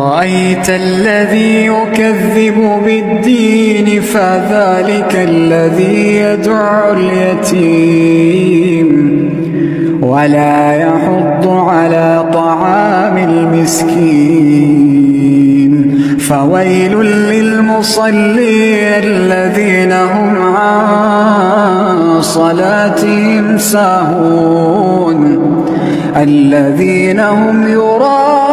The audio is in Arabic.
أرأيت الذي يكذب بالدين فذلك الذي يدع اليتيم ولا يحض على طعام المسكين فويل للمصلين الذين هم عن صلاتهم ساهون الذين هم يراءون